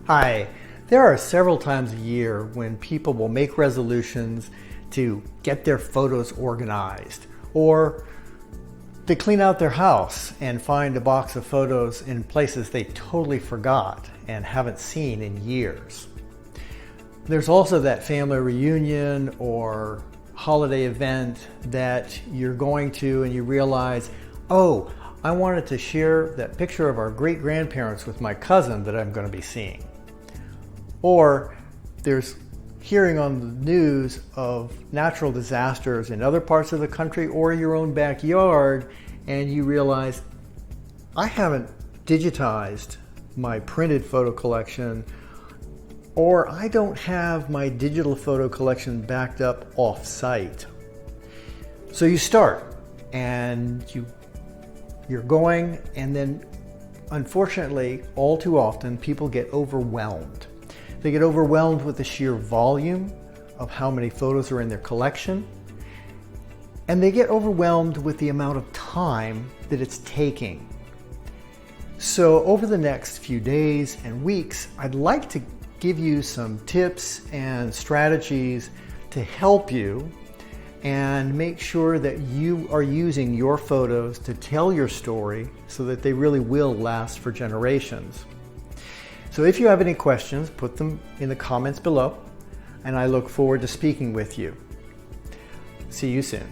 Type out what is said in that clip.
Hi. There are several times a year when people will make resolutions to get their photos organized, or they clean out their house and find a box of photos in places they totally forgot and haven't seen in years. There's also that family reunion or holiday event that you're going to and you realize, oh, I wanted to share that picture of our great-grandparents with my cousin that I'm going to be seeing. Or there's hearing on the news of natural disasters in other parts of the country or your own backyard, and you realize, I haven't digitized my printed photo collection, or I don't have my digital photo collection backed up off-site. So you start, and you're going, and then unfortunately, all too often, people get overwhelmed. They get overwhelmed with the sheer volume of how many photos are in their collection, and they get overwhelmed with the amount of time that it's taking. So over the next few days and weeks, I'd like to give you some tips and strategies to help you and make sure that you are using your photos to tell your story so that they really will last for generations. So if you have any questions, put them in the comments below, and I look forward to speaking with you. See you soon.